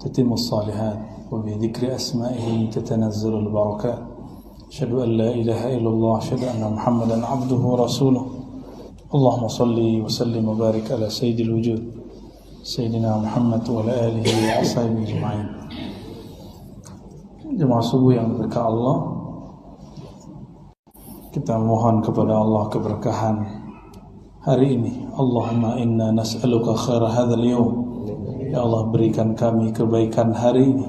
تتم الصالحات وبذكر أسمائه تتنزل البركات أشهد أن لا إله إلا الله أشهد أن محمدا عبده ورسوله اللهم صل وسلم وبارك على سيد الوجود سيدنا محمد وعلى آله وصحبه أجمعين. Jemaah subuh yang berkah Allah, kita mohon kepada Allah keberkahan hari ini. Allahumma inna nas'aluka khaira hadzal yawm. Ya Allah, berikan kami kebaikan hari ini.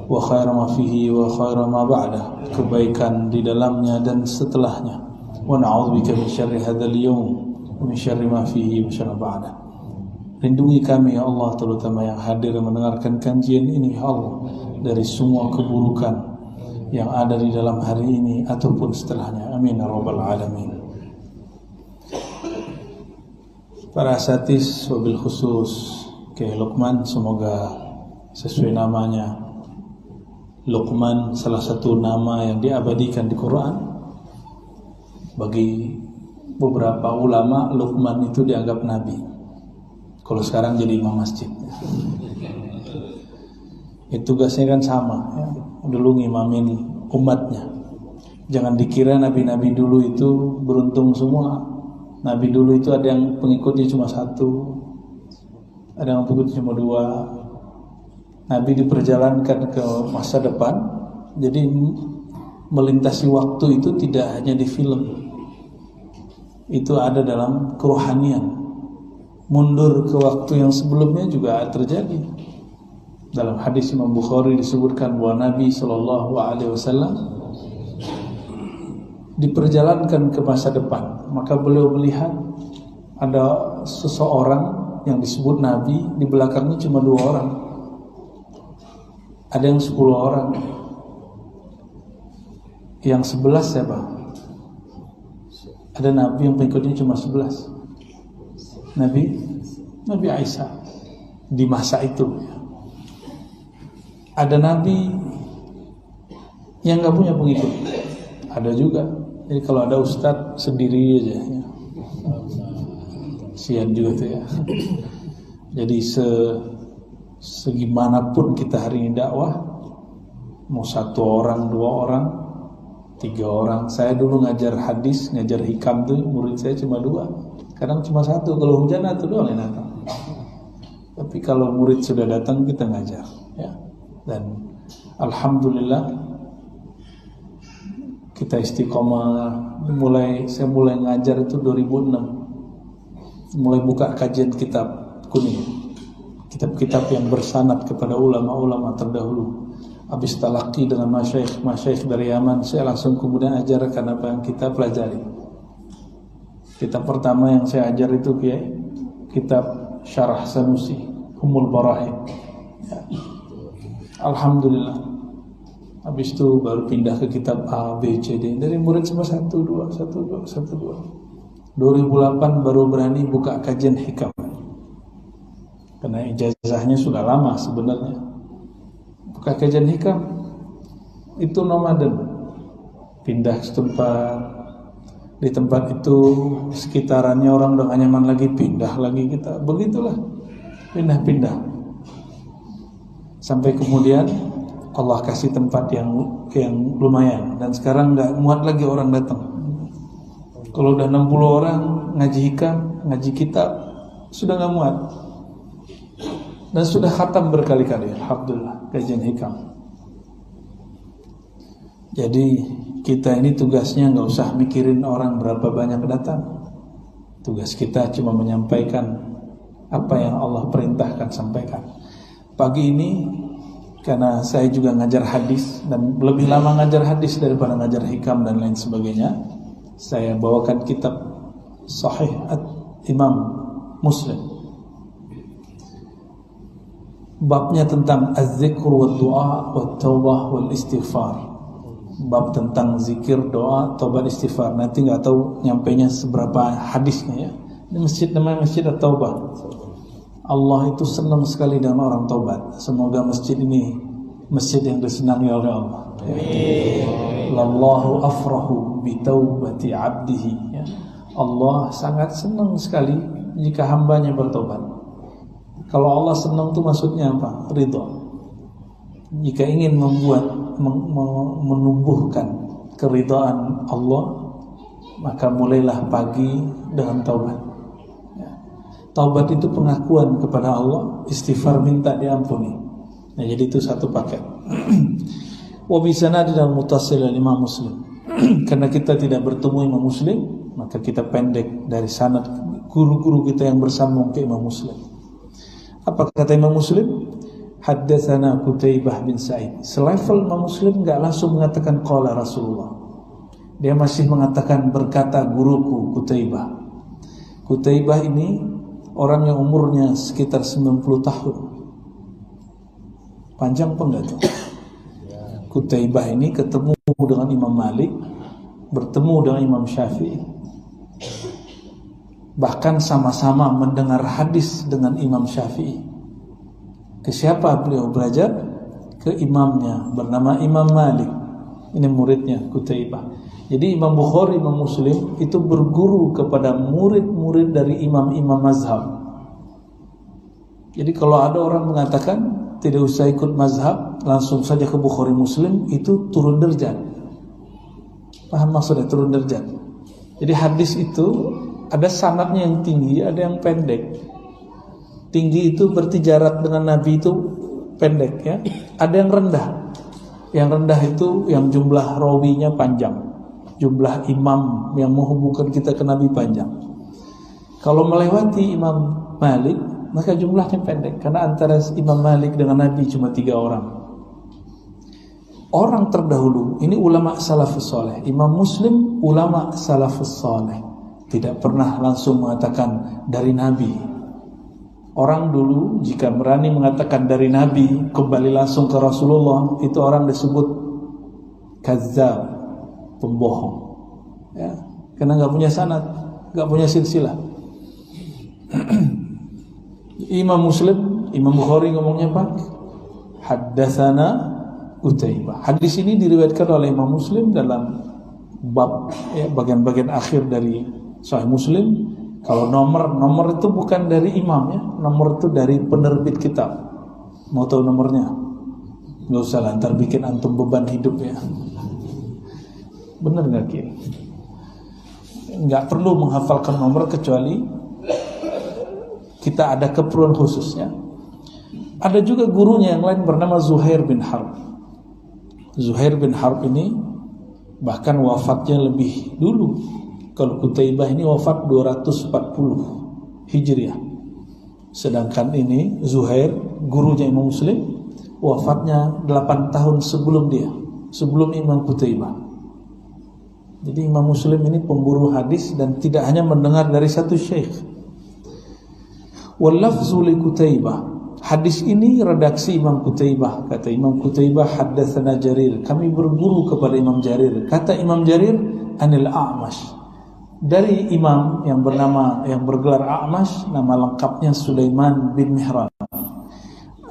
Wa khaira ma fihi wa khaira ma ba'da, kebaikan di dalamnya dan setelahnya. Wa na'udzubika min syarri hadzal yawm wa min syarri ma fihi wa syarri ba'da. Lindungi kami ya Allah, terutama yang hadir mendengarkan kajian ini ya Allah, dari semua keburukan yang ada di dalam hari ini ataupun setelahnya. Amin ya rabbal alamin. Para asatiz wabil khusus Kiai Luqman, semoga sesuai namanya. Luqman salah satu nama yang diabadikan di Quran. Bagi beberapa ulama Luqman itu dianggap nabi. Kalau sekarang jadi imam masjid. Tugasnya kan sama ya. Dulu ngimamin umatnya. Jangan dikira nabi-nabi dulu itu beruntung semua. Nabi dulu itu ada yang pengikutnya cuma satu, ada yang pengikutnya cuma dua. Nabi diperjalankan ke masa depan. Jadi melintasi waktu itu tidak hanya di film, itu ada dalam kerohanian. Mundur ke waktu yang sebelumnya juga terjadi. Dalam hadis Imam Bukhari disebutkan bahwa Nabi SAW diperjalankan ke masa depan. Maka beliau melihat ada seseorang yang disebut Nabi, di belakangnya cuma 2 orang. Ada yang 10 orang. Yang 11 siapa? Ada Nabi yang pengikutnya cuma 11. Nabi Isa di masa itu. Ada Nabi yang gak punya pengikut, ada juga. Jadi kalau ada ustadz sendiri aja ya. Sian juga tuh ya. Jadi segimanapun kita hari ini dakwah, mau 1 orang, 2 orang, 3 orang. Saya dulu ngajar hadis, ngajar hikam tuh murid saya cuma 2. Kadang cuma 1, kalau hujan atau doang yang datang. Tapi kalau murid sudah datang kita ngajar ya. Dan alhamdulillah kita istiqomah. Saya mulai ngajar itu 2006. Mulai buka kajian kitab kuning, kitab-kitab yang bersanad kepada ulama-ulama terdahulu. Habis talaqi dengan masyayikh dari Yaman, saya langsung kemudian ajarkan apa yang kita pelajari. Kitab pertama yang saya ajar itu kitab Syarah Sanusi, Ummul Barahim ya. Alhamdulillah. Habis itu baru pindah ke kitab A, B, C, D. Dari murid cuma 1, 2. 2008 baru berani buka kajian hikam. Karena ijazahnya sudah lama sebenarnya. Buka kajian hikam itu nomaden. Pindah ke tempat. Di tempat itu sekitarannya orang udah gak nyaman lagi, pindah lagi kita. Begitulah, pindah-pindah. Sampai kemudian Allah kasih tempat yang lumayan. Dan sekarang gak muat lagi orang datang. Kalau udah 60 orang ngaji hikam, ngaji kitab, sudah gak muat. Dan sudah khatam berkali-kali, alhamdulillah, kajian hikam. Jadi kita ini tugasnya gak usah mikirin orang berapa banyak datang. Tugas kita cuma menyampaikan apa yang Allah perintahkan sampaikan. Pagi ini karena saya juga ngajar hadis dan lebih lama ngajar hadis daripada ngajar hikam dan lain sebagainya, saya bawakan kitab Sahih Imam Muslim. Babnya tentang az-zikr wa du'a wa taubah wal istighfar. Bab tentang zikir, doa, taubat, istighfar. Nanti nggak tahu nyampainya seberapa hadisnya ya. Ini masjid namanya Masjid At-Taubah. Allah itu senang sekali dengan orang taubat. Semoga masjid ini masjid yang disenangi oleh Allah. Wallahu afrahu bi taubati 'abdihi ya. Allah sangat senang sekali jika hambanya bertobat. Kalau Allah senang itu maksudnya apa? Ridho. Jika ingin menumbuhkan keridhaan Allah, maka mulailah pagi dengan taubat. Taubat itu pengakuan kepada Allah, istighfar minta diampuni. Nah, jadi itu satu paket. Wa bi sanadin al-muttasil Imam Muslim. Karena kita tidak bertemu Imam Muslim, maka kita pendek dari sanad guru-guru kita yang bersambung ke Imam Muslim. Apa kata Imam Muslim? Haddatsana Qutaibah bin Sa'id. Selevel Imam Muslim enggak langsung mengatakan qala Rasulullah. Dia masih mengatakan berkata guruku Qutaibah. Qutaibah ini orang yang umurnya sekitar 90 tahun. Panjang apa enggak tuh? Qutaibah ini ketemu dengan Imam Malik, bertemu dengan Imam Syafi'i. Bahkan sama-sama mendengar hadis dengan Imam Syafi'i. Ke siapa beliau belajar? Ke imamnya bernama Imam Malik. Ini muridnya Qutaibah. Jadi Imam Bukhari, Imam Muslim itu berguru kepada murid-murid dari imam-imam mazhab. Jadi kalau ada orang mengatakan tidak usah ikut mazhab, langsung saja ke Bukhari Muslim, itu turun derajat. Paham maksudnya turun derajat? Jadi hadis itu ada sanadnya yang tinggi, ada yang pendek. Tinggi itu berarti jarak dengan Nabi itu pendek ya. Ada yang rendah. Yang rendah itu yang jumlah rawinya panjang. Jumlah imam yang menghubungkan kita ke Nabi panjang. Kalau melewati Imam Malik, maka jumlahnya pendek. Karena antara Imam Malik dengan Nabi cuma 3 orang. Orang terdahulu, ini ulama salafus saleh. Imam Muslim ulama salafus saleh. Tidak pernah langsung mengatakan dari Nabi. Orang dulu jika berani mengatakan dari Nabi kembali langsung ke Rasulullah, itu orang disebut kazzab, pembohong ya, karena nggak punya sanad, nggak punya silsilah. Imam Muslim, Imam Bukhari ngomongnya apa? Haddatsana Qutaibah. Hadis ini diriwayatkan oleh Imam Muslim dalam bab ya, bagian-bagian akhir dari Sahih Muslim. Kalau nomor itu bukan dari imam ya, nomor itu dari penerbit kitab. Mau tahu nomornya? Nggak usah lah, ntar bikin antum beban hidup ya. Bener nggak Ki? Nggak perlu menghafalkan nomor kecuali kita ada keperluan khususnya. Ada juga gurunya yang lain bernama Zuhair bin Harb. Zuhair bin Harb ini bahkan wafatnya lebih dulu. Kalau Qutaibah ini wafat 240 Hijriah. Sedangkan ini Zuhair, gurunya Imam Muslim, wafatnya 8 tahun sebelum dia, sebelum Imam Qutaibah. Jadi Imam Muslim ini pemburu hadis dan tidak hanya mendengar dari satu syekh. Wal lafzu li Qutaibah. Hadis ini redaksi Imam Qutaibah. Kata Imam Qutaibah, haddatsana Jarir. Kami berguru kepada Imam Jarir. Kata Imam Jarir, anil A'mash. Dari imam yang bergelar A'mash, nama lengkapnya Sulaiman bin Mihran.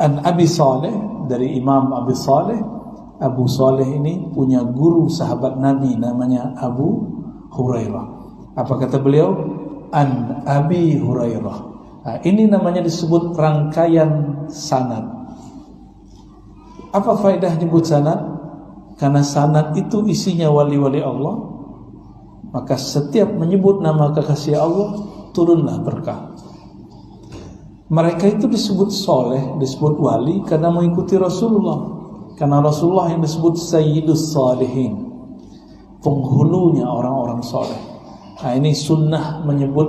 An Abi Saleh, dari Imam Abi Saleh. Abu Saleh ini punya guru sahabat Nabi namanya Abu Hurairah. Apa kata beliau? An Abi Hurairah. Nah, ini namanya disebut rangkaian sanad. Apa faedah nyebut sanad? Karena sanad itu isinya wali-wali Allah. Maka setiap menyebut nama kekasih Allah, turunlah berkah. Mereka itu disebut soleh, disebut wali karena mengikuti Rasulullah. Karena Rasulullah yang disebut Sayyidus Salihin, penghulunya orang-orang soleh. Nah, ini sunnah menyebut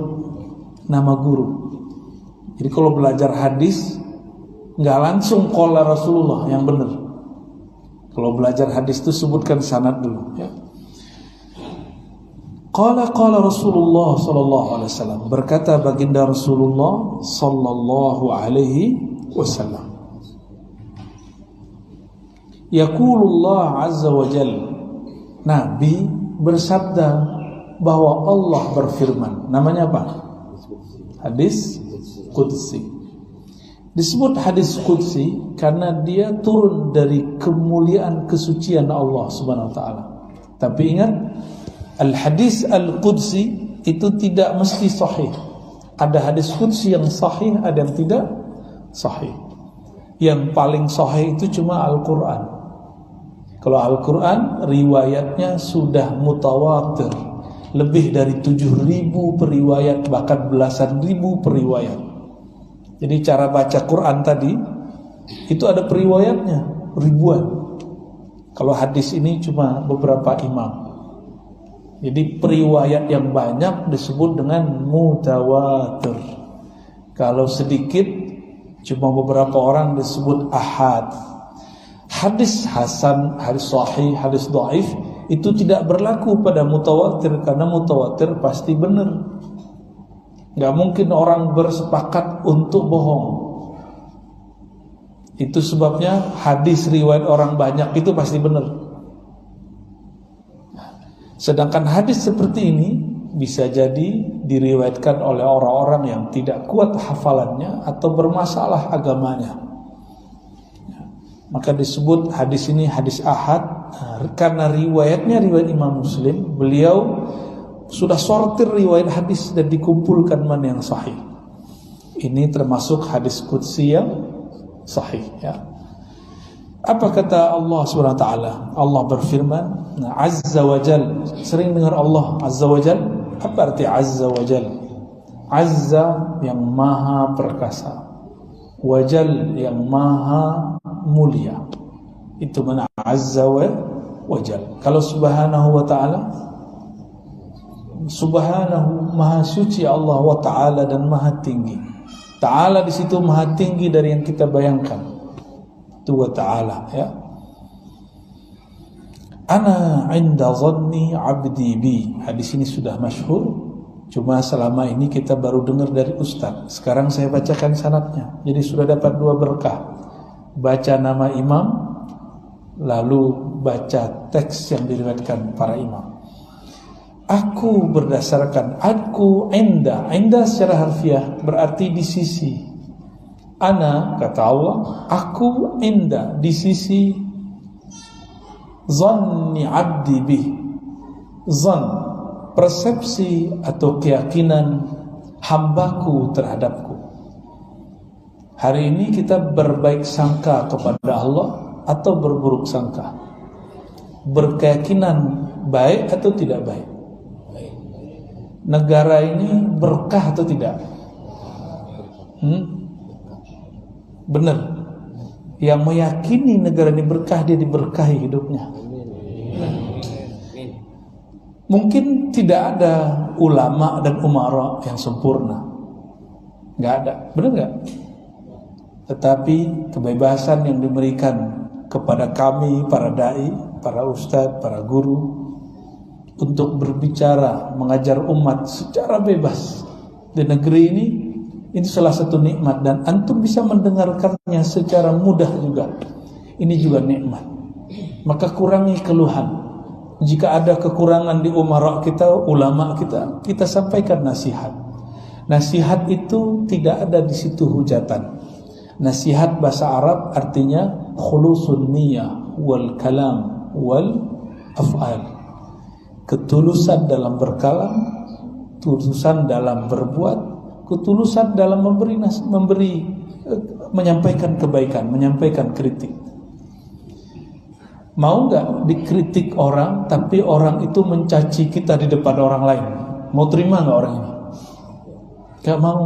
nama guru. Jadi kalau belajar hadis, nggak langsung qala Rasulullah yang benar. Kalau belajar hadis itu sebutkan sanad dulu ya. Qala Rasulullah sallallahu alaihi wasallam, berkata baginda Rasulullah sallallahu alaihi wasallam. Yaqulullah azza wa jalla, Nabi bersabda bahwa Allah berfirman. Namanya apa? Hadis Qudsi. Disebut hadis Qudsi karena dia turun dari kemuliaan kesucian Allah Subhanahu wa taala. Tapi ingat, al-hadis al-Qudsi itu tidak mesti sahih. Ada hadis Qudsi yang sahih, ada yang tidak sahih. Yang paling sahih itu cuma Al-Quran. Kalau Al-Quran riwayatnya sudah mutawatir, lebih dari 7.000 periwayat, bahkan belasan ribu periwayat. Jadi cara baca Quran tadi itu ada periwayatnya ribuan. Kalau hadis ini cuma beberapa imam. Jadi periwayat yang banyak disebut dengan mutawatir. Kalau sedikit cuma beberapa orang disebut ahad. Hadis hasan, hadis sahih, hadis dhaif itu tidak berlaku pada mutawatir, karena mutawatir pasti benar. Gak mungkin orang bersepakat untuk bohong. Itu sebabnya hadis riwayat orang banyak itu pasti benar. Sedangkan hadis seperti ini bisa jadi diriwayatkan oleh orang-orang yang tidak kuat hafalannya atau bermasalah agamanya. Maka disebut hadis ini hadis ahad, karena riwayatnya riwayat Imam Muslim. Beliau sudah sortir riwayat hadis dan dikumpulkan mana yang sahih. Ini termasuk hadis qudsi yang sahih, ya. Apa kata Allah SWT? Allah berfirman, Azza wa Jal. Sering dengar Allah Azza wa Jal? Apa arti Azza wa Jal? Azza yang maha perkasa, Wajal yang maha mulia. Itu mana Azza wa Jal. Kalau Subhanahu wa ta'ala, Subhanahu maha suci Allah wa ta'ala dan maha tinggi. Ta'ala di situ maha tinggi dari yang kita bayangkan. Wa ta'ala, ya. Ana 'inda dhanni 'abdi bi. Hadis ini sudah masyhur, cuma selama ini kita baru dengar dari ustaz. Sekarang saya bacakan sanadnya. Jadi sudah dapat 2 berkah. Baca nama imam, lalu baca teks yang diriwayatkan para imam. Aku berdasarkan, aku 'inda secara harfiah berarti di sisi. Ana, kata Allah, aku inda, di sisi zanni abdi bih. Zan, persepsi atau keyakinan hambaku terhadapku. Hari ini kita berbaik sangka kepada Allah atau berburuk sangka? Berkeyakinan baik atau tidak baik? Negara ini berkah atau tidak? Benar. Yang meyakini negara ini berkah, dia diberkahi hidupnya. Mungkin tidak ada ulama dan umara yang sempurna, nggak ada, benar nggak? Tetapi kebebasan yang diberikan kepada kami, para dai, para ustadz, para guru, untuk berbicara, mengajar umat secara bebas di negeri ini salah satu nikmat, dan antum bisa mendengarkannya secara mudah juga. Ini juga nikmat. Maka kurangi keluhan. Jika ada kekurangan di umara kita, ulama kita, kita sampaikan nasihat. Nasihat itu tidak ada di situ hujatan. Nasihat bahasa Arab artinya khulusun niyah wal kalam wal af'al. Ketulusan dalam berkalam, ketulusan dalam berbuat, ketulusan dalam menyampaikan kebaikan, menyampaikan kritik. Mau nggak dikritik orang, tapi orang itu mencaci kita di depan orang lain? Mau terima nggak orang ini? Gak mau.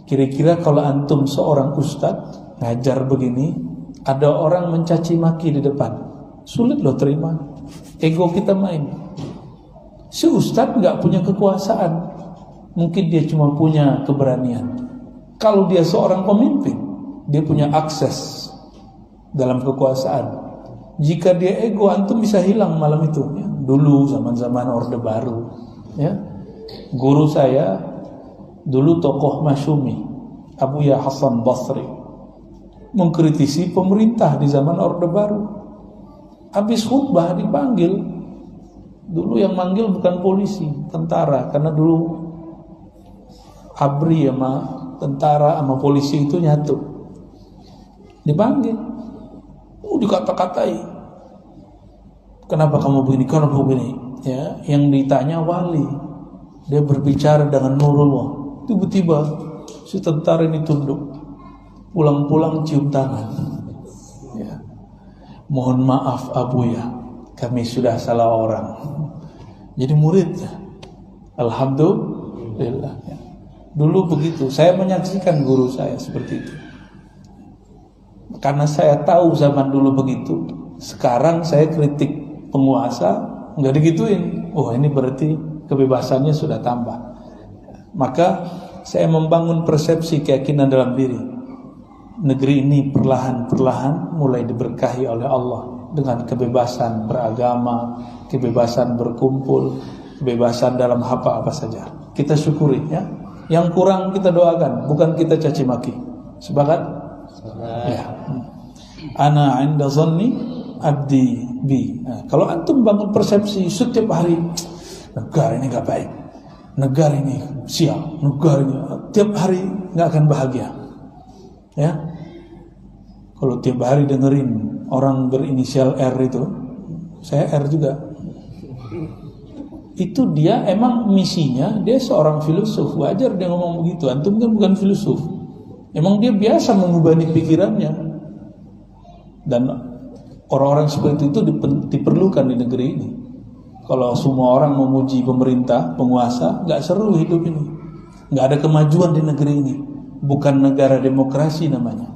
Kira-kira kalau antum seorang ustadz ngajar begini, ada orang mencaci maki di depan, sulit loh terima. Ego kita main. Si ustadz nggak punya kekuasaan. Mungkin dia cuma punya keberanian. Kalau dia seorang pemimpin, dia punya akses dalam kekuasaan. Jika dia ego, antum bisa hilang malam itu, ya. Dulu zaman-zaman Orde Baru, ya. Guru saya dulu tokoh masyumi, Abuya Hasan Basri, mengkritisi pemerintah di zaman Orde Baru. Habis khutbah dipanggil. Dulu yang manggil bukan polisi, tentara, karena dulu ABRI sama tentara sama polisi itu nyatu. Dipanggil, dikata-katai. Kenapa kamu begini? Kenapa begini? Ya, yang ditanya wali, dia berbicara dengan nurullah. Tiba-tiba si tentara ini tunduk. pulang-pulang cium tangan. Ya. Mohon maaf Abuya, kami sudah salah orang. Jadi muridnya, alhamdulillah. Ya. Dulu begitu, saya menyaksikan guru saya seperti itu. Karena saya tahu zaman dulu begitu. Sekarang saya kritik penguasa, nggak digituin. Oh, ini berarti kebebasannya sudah tambah. Maka saya membangun persepsi keyakinan dalam diri. Negeri ini perlahan-perlahan mulai diberkahi oleh Allah dengan kebebasan beragama, kebebasan berkumpul, kebebasan dalam apa saja. Kita syukuri ya. Yang kurang kita doakan, bukan kita caci maki. Sepakat? Ya. Ana 'inda zanni abdi bi. Nah, kalau antum bangun persepsi setiap hari, negara ini enggak baik, negara ini sial, negara ini, tiap hari enggak akan bahagia. Ya. Kalau tiap hari dengerin orang berinisial R itu, saya R juga. Itu dia emang misinya, dia seorang filosof, wajar dia ngomong begitu. Antum kan bukan filosof. Emang dia biasa mengubani pikirannya. Dan orang-orang seperti itu diperlukan di negeri ini. Kalau semua orang memuji pemerintah, penguasa, gak seru hidup ini. Gak ada kemajuan di negeri ini. Bukan negara demokrasi namanya.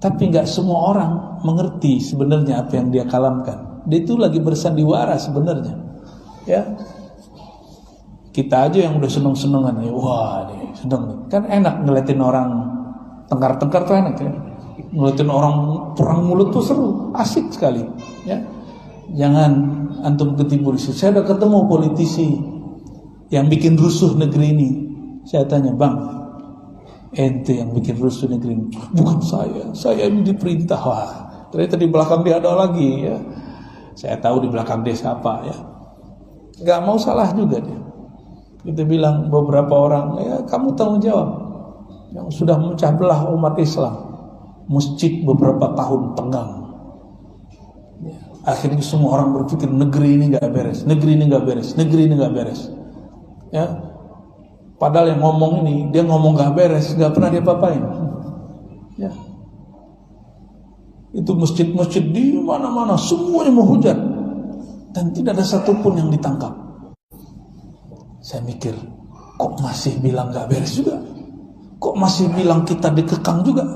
Tapi gak semua orang mengerti sebenarnya apa yang dia kalamkan. Dia itu lagi bersandiwara sebenarnya. Ya. Kita aja yang udah seneng-senengan ya, wah nih seneng nih. Kan enak ngeliatin orang tengkar-tengkar tuh enak ya. Ngeliatin orang perang mulut tuh seru, asik sekali ya. Jangan antum ketipu di situ. Saya udah ketemu politisi yang bikin rusuh negeri ini. Saya tanya, "Bang, ente yang bikin rusuh negeri ini?" "Bukan saya ini diperintah." Wah, ternyata di belakang dia ada lagi ya. Saya tahu di belakang dia siapa ya. Gak mau salah juga dia. Kita bilang beberapa orang, ya kamu tanggung jawab yang sudah memecah belah umat Islam. Masjid beberapa tahun tegang. Ya, akhirnya semua orang berpikir negeri ini nggak beres, negeri ini nggak beres, negeri ini nggak beres. Ya, padahal yang ngomong ini dia ngomong nggak beres, nggak pernah dia papain. Ya, itu masjid-masjid di mana-mana semuanya menghujat dan tidak ada satupun yang ditangkap. Saya mikir, kok masih bilang gak beres juga? Kok masih bilang kita dikekang juga?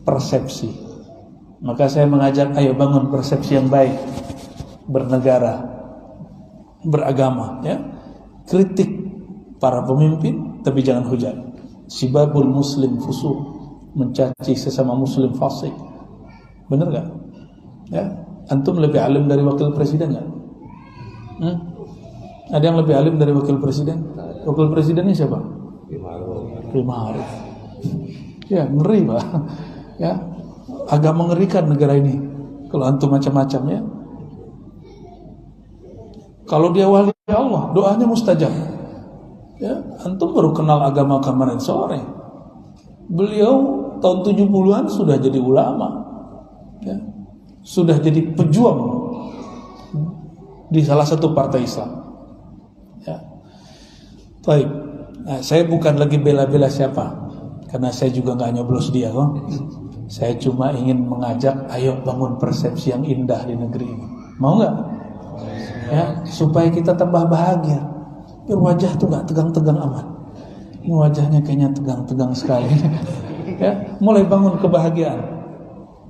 Persepsi. Maka saya mengajak, ayo bangun persepsi yang baik. Bernegara, beragama ya. Kritik para pemimpin, tapi jangan hujat. Sibabul muslim fusuq, mencaci sesama muslim fasik. Benar gak? Ya, antum lebih alim dari wakil presiden gak? Ada yang lebih alim dari wakil presiden? Wakil presidennya siapa? Ma'ruf. Ya, ngeri Pak. Ya, agak mengerikan negara ini. Kalau antum macam-macam ya. Kalau dia wali Allah, doanya mustajab. Ya, antum baru kenal agama kemarin sore. Beliau tahun 70-an sudah jadi ulama. Ya. Sudah jadi pejuang di salah satu partai Islam. Ya. Baik. Nah, saya bukan lagi bela-bela siapa, karena saya juga nggak nyoblos dia, kok. Saya cuma ingin mengajak, ayo bangun persepsi yang indah di negeri ini. Mau nggak? Ya, supaya kita tambah bahagia. Biar wajah tuh nggak tegang-tegang amat. Ini wajahnya kayaknya tegang-tegang sekali. Ya, mulai bangun kebahagiaan.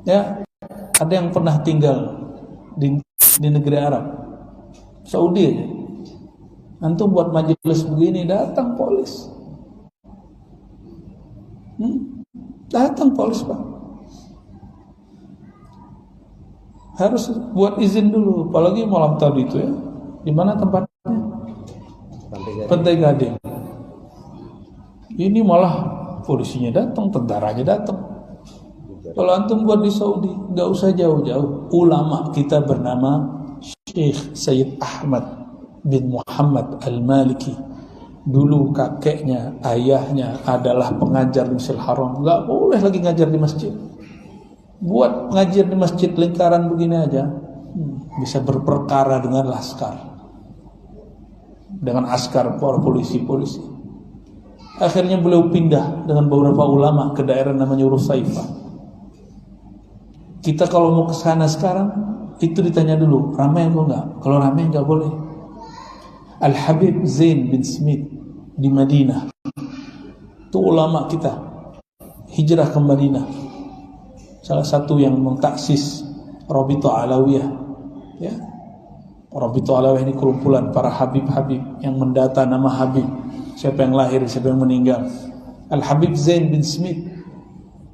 Ya, ada yang pernah tinggal di negeri Arab, Saudi aja. Antum buat majelis begini, datang polis. Datang polis Pak. Harus buat izin dulu, apalagi malam tadi itu ya. Di mana tempatnya? Pantai Gading. Ini malah polisinya datang, tentaranya datang. Kalau antum buat di Saudi, nggak usah jauh-jauh. Ulama kita bernama Syekh Sayyid Ahmad bin Muhammad Al-Maliki. Dulu kakeknya, ayahnya adalah pengajar di Masjidil Haram. Gak boleh lagi ngajar di masjid. Buat ngajar di masjid lingkaran begini aja, bisa berperkara dengan laskar, dengan askar para polisi-polisi. Akhirnya beliau pindah dengan beberapa ulama ke daerah namanya Rusaifah. Kita kalau mau ke sana sekarang, itu ditanya dulu, ramai atau enggak? Kalau ramai enggak boleh. Al-Habib Zain bin Smith di Madinah, itu ulama kita, hijrah ke Madinah, salah satu yang mentaksis Rabithah Alawiyah, ya. Rabithah Alawiyah ini kumpulan para habib-habib yang mendata nama habib, siapa yang lahir, siapa yang meninggal. Al-Habib Zain bin Smith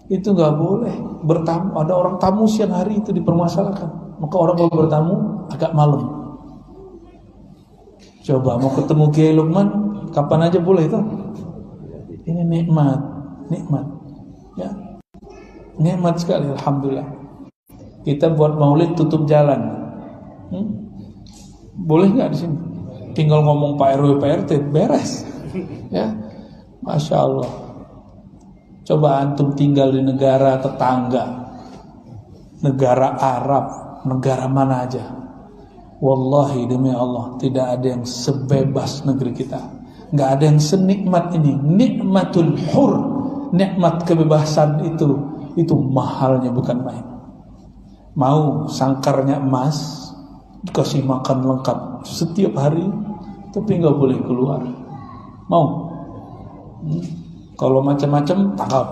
itu nggak boleh bertamu. Ada orang tamu siang hari itu dipermasalahkan, maka orang kalau bertamu agak malam. Coba mau ketemu Kiai Lukman kapan aja boleh itu. Ini nikmat, ya, nikmat sekali, alhamdulillah. Kita buat maulid tutup jalan, boleh nggak di sini? Tinggal ngomong Pak RW Pak RT beres, ya, masya Allah. Coba antum tinggal di negara tetangga, negara Arab, negara mana aja. Wallahi demi Allah, tidak ada yang sebebas negeri kita. Nggak ada yang senikmat ini. Nikmatul hur, nikmat kebebasan itu mahalnya bukan main. Mau sangkarnya emas, dikasih makan lengkap setiap hari, tapi nggak boleh keluar. Mau? Kalau macam-macam tangkap,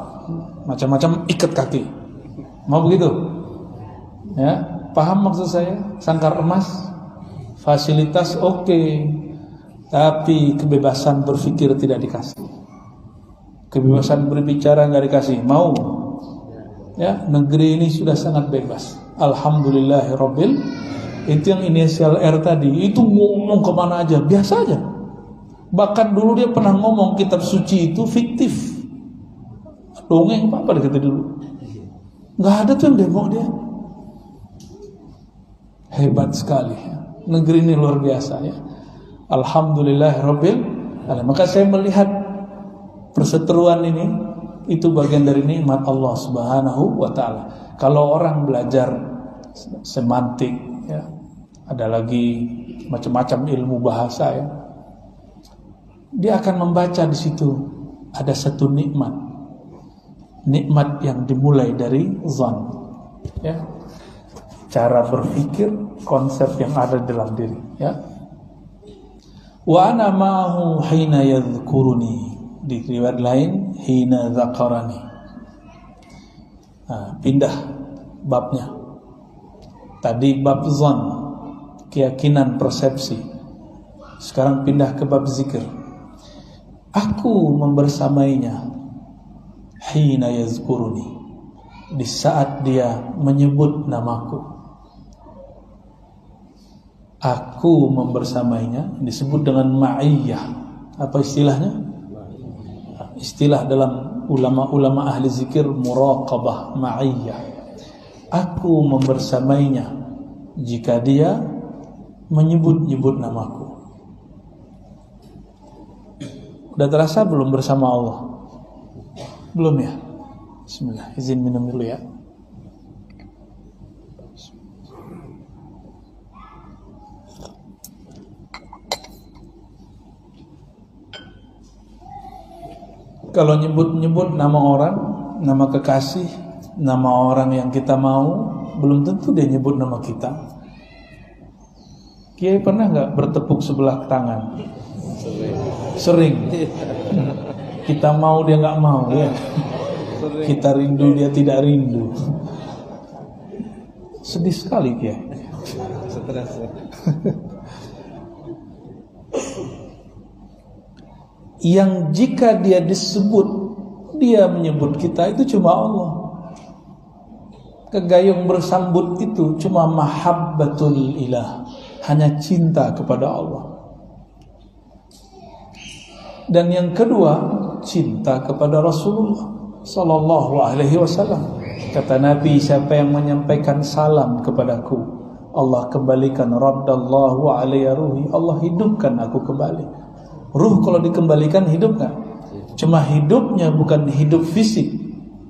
macam-macam ikat kaki. Mau begitu? Ya, paham maksud saya? Sangkar emas, fasilitas oke, tapi kebebasan berpikir tidak dikasih, kebebasan berbicara nggak dikasih. Mau? Ya, negeri ini sudah sangat bebas. Alhamdulillahirabbil. Itu yang inisial R tadi, itu ngomong kemana aja, biasa aja. Bahkan dulu dia pernah ngomong kitab suci itu fiktif, dongeng apa dia kata dulu. Nggak ada tuh yang demo dia. Hebat sekali ya. Negeri ini luar biasa ya. Alhamdulillahirabbil alamin. Maka saya melihat perseteruan ini itu bagian dari nikmat Allah Subhanahu wa taala. Kalau orang belajar semantik ya, ada lagi macam-macam ilmu bahasa ya, dia akan membaca di situ ada satu nikmat yang dimulai dari zon, ya, cara berpikir, konsep yang ada dalam diri, ya. Wa ana ma'ahu hina yadhkuruni, di riwayat lain hina dzakarani. Nah, pindah babnya. Tadi bab zon, keyakinan, persepsi. Sekarang pindah ke bab zikir. Aku membersamainya hina yazkuruni, di saat dia menyebut namaku. Aku membersamainya disebut dengan ma'iyah. Apa istilahnya? Istilah dalam ulama-ulama ahli zikir muraqabah, ma'iyah. Aku membersamainya jika dia menyebut-nyebut namaku. Udah terasa belum bersama Allah? Belum ya? Bismillah, izin minum dulu ya. Kalau nyebut-nyebut nama orang, nama kekasih, nama orang yang kita mau, belum tentu dia nyebut nama kita. Kiai pernah nggak bertepuk sebelah tangan? Sering. Kita mau dia nggak mau ya. Kita rindu dia tidak rindu. Sedih sekali Kiai. Stres. Yang jika dia disebut, dia menyebut kita, itu cuma Allah. Kegayung bersambut itu cuma mahabbatul ilah, hanya cinta kepada Allah. Dan yang kedua, cinta kepada Rasulullah sallallahu alaihi wasallam. Kata Nabi, siapa yang menyampaikan salam kepadaku, Allah kembalikan raddallahu alaiya ruhi, Allah hidupkan aku kembali. Ruh kalau dikembalikan hidup gak? Cuma hidupnya bukan hidup fisik,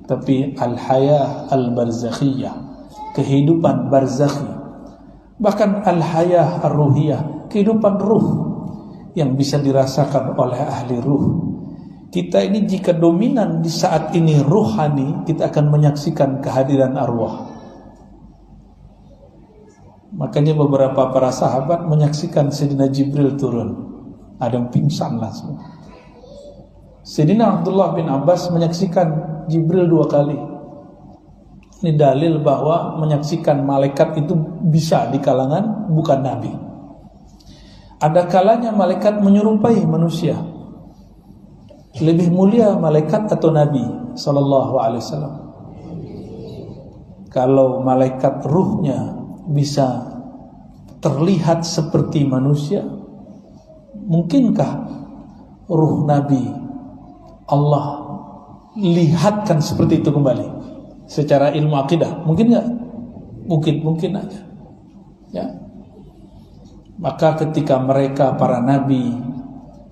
tapi al-hayah al-barzakhiyah, kehidupan barzakhi. Bahkan al-hayah ar-ruhiyah, kehidupan ruh yang bisa dirasakan oleh ahli ruh. Kita ini jika dominan di saat ini ruhani, kita akan menyaksikan kehadiran arwah. Makanya beberapa para sahabat menyaksikan Sayyidina Jibril turun. Ada yang pingsan lah semua. Sayyidina Abdullah bin Abbas menyaksikan Jibril 2 kali. Ini dalil bahwa menyaksikan malaikat itu bisa di kalangan bukan nabi. Ada kalanya malaikat menyerupai manusia. Lebih mulia malaikat atau nabi sallallahu alaihi wasallam? Kalau malaikat ruhnya bisa terlihat seperti manusia, mungkinkah ruh nabi Allah lihatkan seperti itu kembali secara ilmu akidah? Mungkin nggak? Mungkin aja ya. Maka ketika mereka para nabi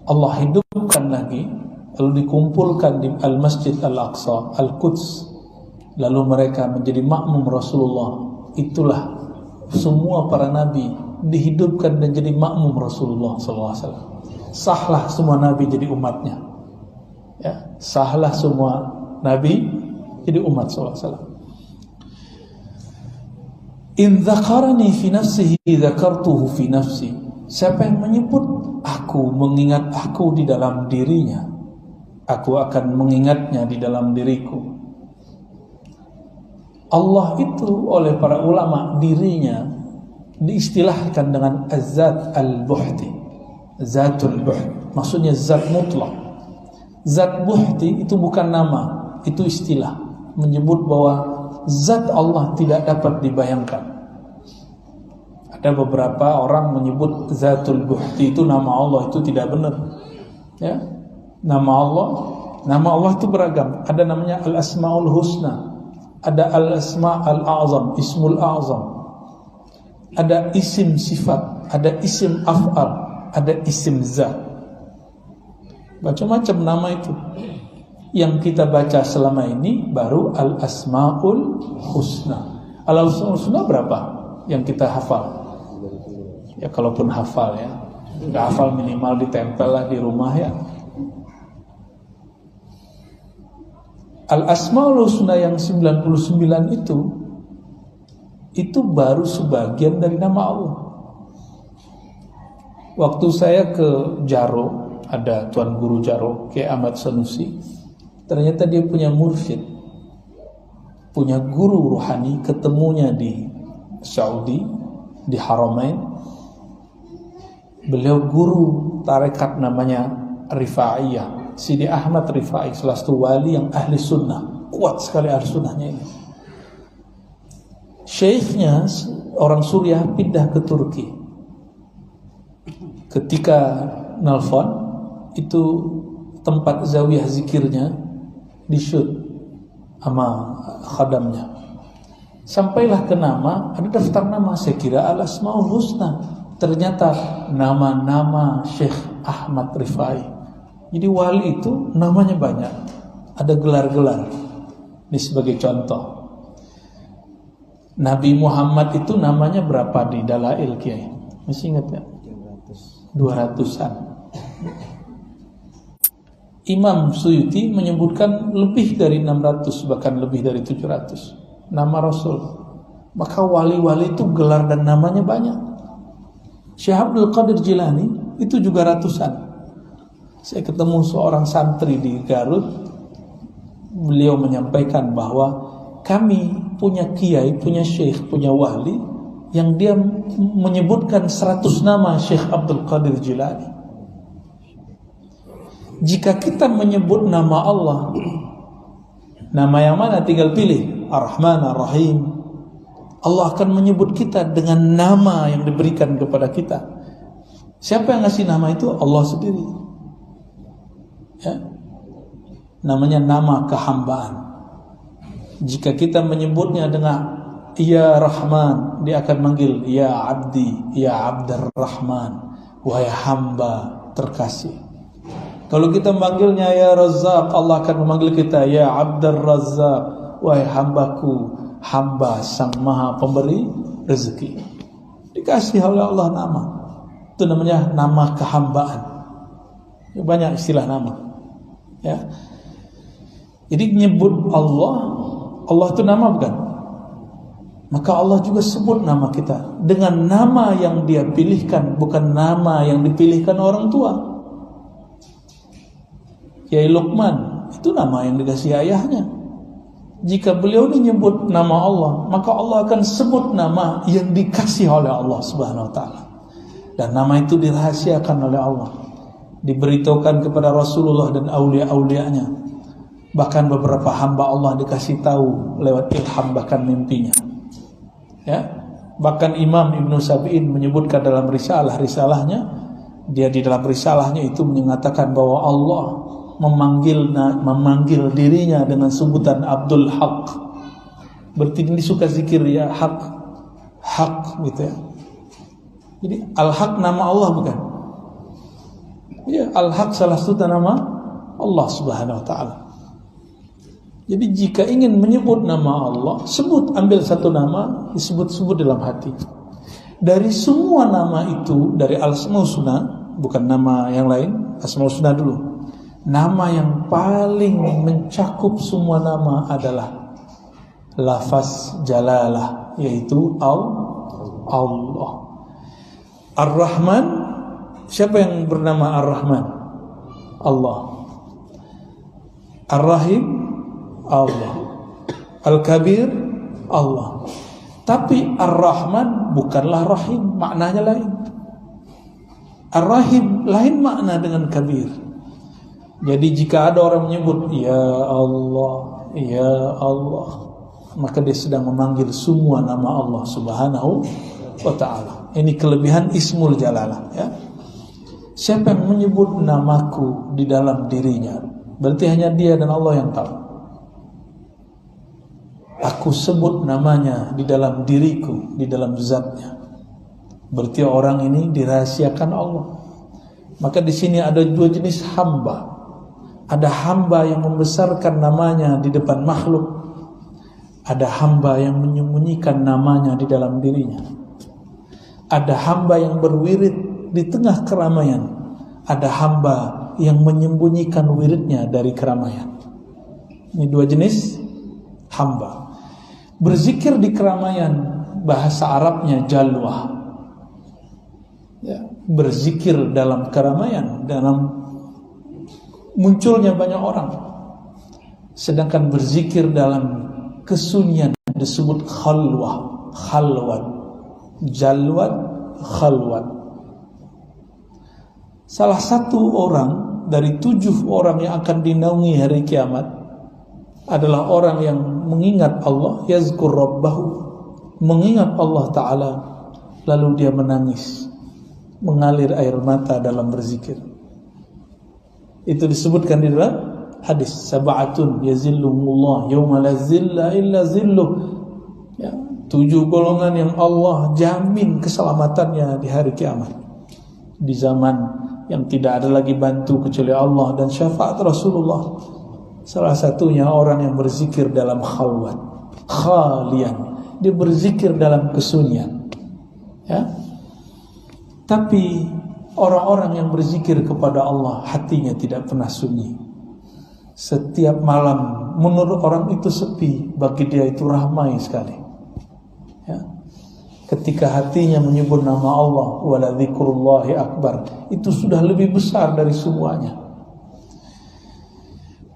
Allah hidupkan lagi, lalu dikumpulkan di Al-Masjid Al-Aqsa, Al-Quds, lalu mereka menjadi makmum Rasulullah. Itulah semua para nabi dihidupkan dan jadi makmum Rasulullah SAW. Sahlah semua nabi jadi umatnya ya. Sahlah semua nabi jadi umat SAW. In dzakarani fi nafsihi dzakartuhu fi nafsi. Siapa yang menyebut aku, mengingat aku di dalam dirinya, aku akan mengingatnya di dalam diriku. Allah itu oleh para ulama dirinya diistilahkan dengan Az-Zat Al-Buhti. Zatul Buhti maksudnya zat mutlak. Zat Buhti itu bukan nama, itu istilah menyebut bahwa zat Allah tidak dapat dibayangkan. Ada beberapa orang menyebut Zatul Buhti itu nama Allah, itu tidak benar ya. Nama Allah itu beragam. Ada namanya Al-Asmaul Husna, ada Al-Asma Al-A'zam, Ismul A'zam, ada isim sifat, ada isim af'al, ada isim zat. Macam-macam nama itu. Yang kita baca selama ini baru Al-Asmaul Husna. Al-Asmaul Husna berapa yang kita hafal? Ya kalaupun hafal ya, nggak hafal minimal ditempel lah di rumah ya. Al-Asmaul Husna yang 99 itu baru sebagian dari nama Allah. Waktu saya ke Jaro, ada Tuan Guru Jaro, Kiai Ahmad Sanusi. Ternyata dia punya mursyid, punya guru ruhani, ketemunya di Saudi, di Haramain. Beliau guru tarekat namanya Rifaiyah, Sidi Ahmad Rifai, salah satu wali yang ahli sunnah, kuat sekali ahli sunnahnya ini. Syekhnya orang Suriah pindah ke Turki. Ketika nelfon, itu tempat zawiyah zikirnya di-shoot sama khadamnya. Sampailah ke nama, ada daftar nama, saya kira Al-Asmaul Husna. Ternyata nama-nama Syekh Ahmad Rifai. Jadi wali itu namanya banyak, ada gelar-gelar. Ini sebagai contoh. Nabi Muhammad itu namanya berapa di Dalail Kiai? Masih ingat ya? 200-an. Imam Suyuti menyebutkan lebih dari 600, bahkan lebih dari 700 nama Rasul. Maka wali-wali itu gelar dan namanya banyak. Syekh Abdul Qadir Jilani itu juga ratusan. Saya ketemu seorang santri di Garut. Beliau menyampaikan bahwa kami punya kiai, punya syekh, punya wali yang dia menyebutkan 100 nama Syekh Abdul Qadir Jilani. Jika kita menyebut nama Allah, nama yang mana tinggal pilih, Ar-Rahman, Ar-Rahim. Allah akan menyebut kita dengan nama yang diberikan kepada kita. Siapa yang ngasih nama itu? Allah sendiri ya. Namanya nama kehambaan. Jika kita menyebutnya dengan Ya Rahman, dia akan manggil Ya Abdi, Ya Abdur Rahman, wahai hamba terkasih. Kalau kita memanggilnya Ya Razzaq, Allah akan memanggil kita Ya Abdur Razzaq, wahai hambaku, hamba sang maha pemberi rezeki. Dikasih oleh Allah nama. Itu namanya nama kehambaan. Banyak istilah nama Ya. Jadi nyebut Allah, Allah itu nama bukan? Maka Allah juga sebut nama kita dengan nama yang Dia pilihkan, bukan nama yang dipilihkan orang tua. Kiai Luqman itu nama yang dikasih ayahnya. Jika beliau menyebut nama Allah, maka Allah akan sebut nama yang dikasih oleh Allah Subhanahu wa taala. Dan nama itu dirahasiakan oleh Allah, diberitahukan kepada Rasulullah dan aulia-aulianya. Bahkan beberapa hamba Allah dikasih tahu lewat ilham, bahkan mimpinya. Ya, bahkan Imam Ibnu Sabi'in menyebutkan dalam risalahnya, dia di dalam risalahnya itu menyatakan bahwa Allah memanggil dirinya dengan sebutan Abdul Haq. Berarti dia suka zikir ya, hak gitu ya. Jadi Al-Haq nama Allah bukan? Ya, Al-Haq salah satu nama Allah Subhanahu wa taala. Jadi jika ingin menyebut nama Allah, ambil satu nama, disebut-sebut dalam hati. Dari semua nama itu, dari Al-Asmaul Husna, bukan nama yang lain, Asmaul Husna dulu. Nama yang paling mencakup semua nama adalah lafaz jalalah, yaitu Allah. Ar-Rahman, siapa yang bernama Ar-Rahman? Allah. Ar-Rahim, Allah. Al-Kabir, Allah. Tapi Ar-Rahman bukanlah Rahim, maknanya lain. Ar-Rahim lain makna dengan Kabir. Jadi jika ada orang menyebut Ya Allah, Ya Allah, maka dia sedang memanggil semua nama Allah Subhanahu wa ta'ala. Ini kelebihan Ismul Jalalah, ya. Siapa yang menyebut namaku di dalam dirinya, berarti hanya dia dan Allah yang tahu. Aku sebut namanya di dalam diriku, di dalam zatnya, berarti orang ini dirahasiakan Allah. Maka di sini ada dua jenis hamba. Ada hamba yang membesarkan namanya di depan makhluk, ada hamba yang menyembunyikan namanya di dalam dirinya. Ada hamba yang berwirid di tengah keramaian, ada hamba yang menyembunyikan wiridnya dari keramaian. Ini dua jenis hamba. Berzikir di keramaian, bahasa Arabnya jalwah, ya, berzikir dalam keramaian, dalam munculnya banyak orang. Sedangkan berzikir dalam kesunyian disebut khalwah, khalwat, jalwat, khalwat. Salah satu orang dari 7 orang yang akan dinaungi hari kiamat adalah orang yang mengingat Allah, yazkur rabbahu, mengingat Allah Ta'ala, lalu dia menangis, mengalir air mata dalam berzikir. Itu disebutkan di dalam hadis, sab'atun yazilluhumullah yawma la zilla illa zilluh, ya, 7 golongan yang Allah jamin keselamatannya di hari kiamat, di zaman yang tidak ada lagi bantu kecuali Allah dan syafaat Rasulullah. Salah satunya orang yang berzikir dalam khalwat, khalian, dia berzikir dalam kesunyian, ya. Tapi orang-orang yang berzikir kepada Allah, hatinya tidak pernah sunyi. Setiap malam menurut orang itu sepi, bagi dia itu ramai sekali, ya. Ketika hatinya menyebut nama Allah, wala dzikrullahi akbar, itu sudah lebih besar dari semuanya.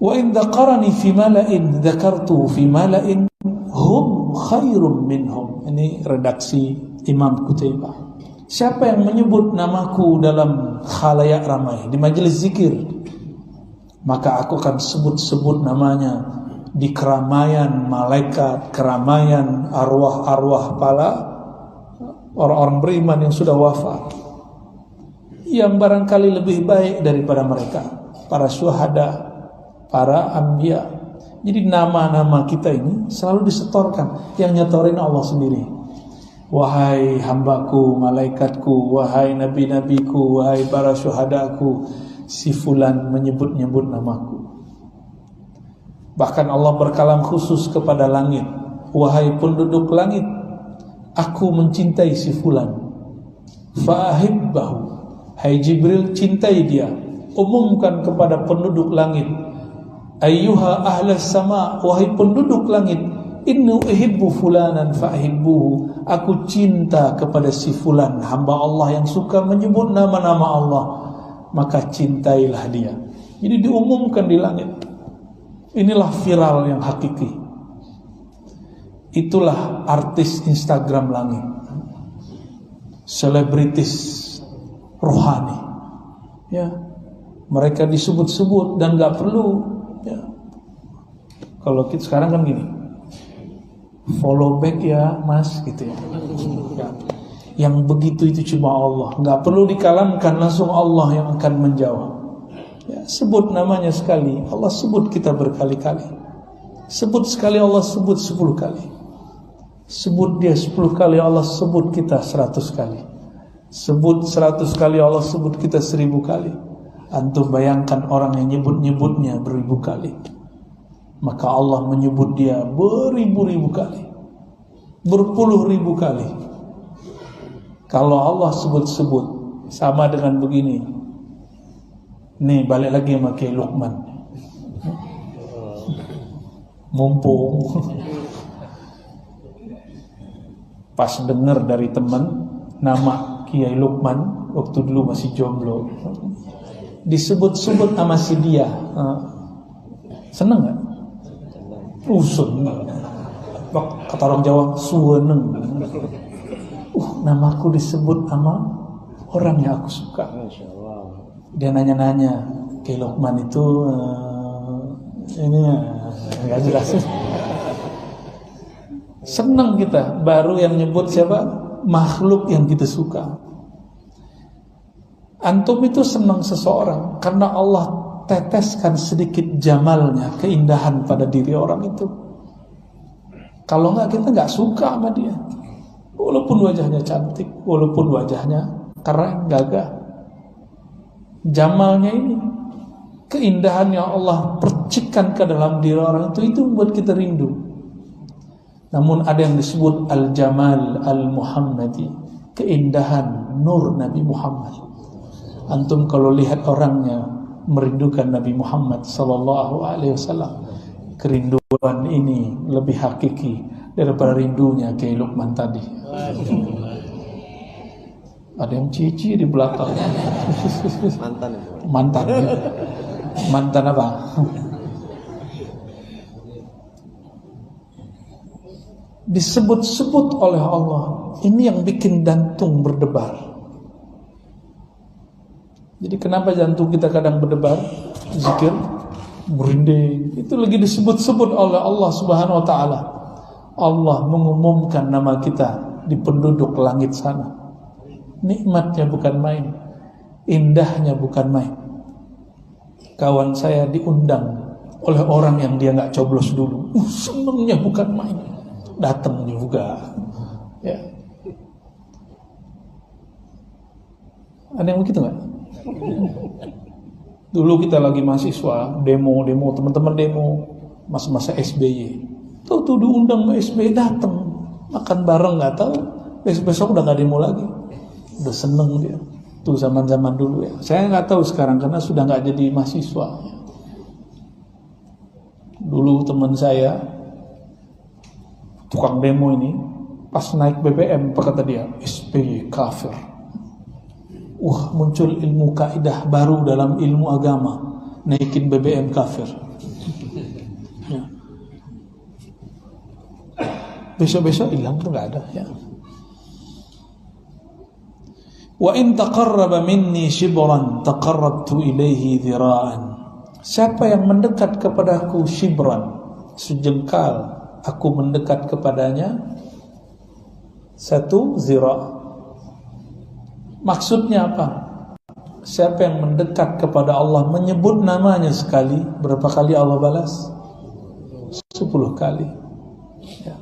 Wa in dzakarani fi mala'in dzakartu fi mala'in hum khairum minhum. Ini redaksi Imam Qutaibah. Siapa yang menyebut namaku dalam khalayak ramai, di majelis zikir, maka aku akan sebut-sebut namanya di keramaian malaikat, keramaian arwah-arwah para orang-orang beriman yang sudah wafat, yang barangkali lebih baik daripada mereka, para syuhada, para anbiya. Jadi nama-nama kita ini selalu disetorkan, yang nyetorin Allah sendiri. Wahai hambaku, malaikatku, wahai nabi-nabiku, wahai para syuhadaku, si fulan menyebut-nyebut namaku. Bahkan Allah berkalam khusus kepada langit, wahai penduduk langit, aku mencintai si fulan, fa'ahibbahu. Hai Jibril, cintai dia. Umumkan kepada penduduk langit, Ayyuha ahlas sama, wahai penduduk langit, inni uhibbu fulanan fa'hibbuhu, aku cinta kepada si fulan, hamba Allah yang suka menyebut nama-nama Allah, maka cintailah dia. Jadi diumumkan di langit. Inilah viral yang hakiki. Itulah artis Instagram langit, selebritis rohani, ya, mereka disebut-sebut dan gak perlu, ya. Kalau kita sekarang kan gini, follow back ya mas, gitu ya. Yang begitu itu cuma Allah, gak perlu dikalamkan, langsung Allah yang akan menjawab, ya. Sebut namanya sekali, Allah sebut kita berkali-kali. Sebut sekali, Allah sebut 10 kali. Sebut dia 10 kali, Allah sebut kita 100 kali. Sebut 100 kali, Allah sebut kita 1000 kali. Antum bayangkan orang yang nyebut-nyebutnya beribu kali, maka Allah menyebut dia beribu-ribu kali, berpuluh-ribu kali. Kalau Allah sebut-sebut, sama dengan begini. Nih balik lagi sama Kiai Luqman, mumpung pas dengar dari teman nama Kiai Luqman waktu dulu masih jomblo, disebut-sebut nama si dia, seneng gak? Seneng. Kata orang Jawa, suweneng. Namaku disebut sama orang yang aku suka. Dia nanya-nanya, Kiai Luqman itu ini gak jelas. Senang kita, baru yang nyebut siapa? Makhluk yang kita suka. Antum itu senang seseorang karena Allah teteskan sedikit jamalnya, keindahan pada diri orang itu. Kalau enggak, kita enggak suka sama dia, walaupun wajahnya cantik, walaupun wajahnya keren, gagah. Jamalnya ini, keindahan yang Allah percikkan ke dalam diri orang itu membuat kita rindu. Namun ada yang disebut al-jamal al-Muhammadi, keindahan nur Nabi Muhammad. Antum kalau lihat orangnya merindukan Nabi Muhammad sallallahu alaihi wasallam, kerinduan ini lebih hakiki daripada rindunya Kiai Luqman tadi. Ada yang cici di belakang. Mantan apa? Disebut-sebut oleh Allah. Ini yang bikin jantung berdebar. Jadi kenapa jantung kita kadang berdebar? Zikir, merinding, itu lagi disebut-sebut oleh Allah Subhanahu wa taala. Allah mengumumkan nama kita di penduduk langit sana. Nikmatnya bukan main, indahnya bukan main. Kawan saya diundang oleh orang yang dia gak coblos dulu, senangnya bukan main, datang juga, ya. Ada yang begitu gak? Dulu kita lagi mahasiswa, demo, teman-teman demo, masa-masa SBY. Tuh diundang sama SBY, datang, makan bareng, gak tahu besok udah gak demo lagi. Udah seneng dia. Tuh zaman-zaman dulu ya. Saya gak tahu sekarang karena sudah gak jadi mahasiswa. Dulu teman saya, tukang demo ini, pas naik BBM, apa kata dia? SBY kafir. Muncul ilmu kaidah baru dalam ilmu agama, naikin BBM kafir. Ya. Besok-besok hilang tuh gak ada ya. Wa in taqarraba minni shibran taqarrabtu ilaihi dhira'an. Siapa yang mendekat kepadaku shibran, sejengkal, aku mendekat kepadanya 1 zira'. Maksudnya apa? Siapa yang mendekat kepada Allah, menyebut namanya sekali, berapa kali Allah balas? 10 kali ya.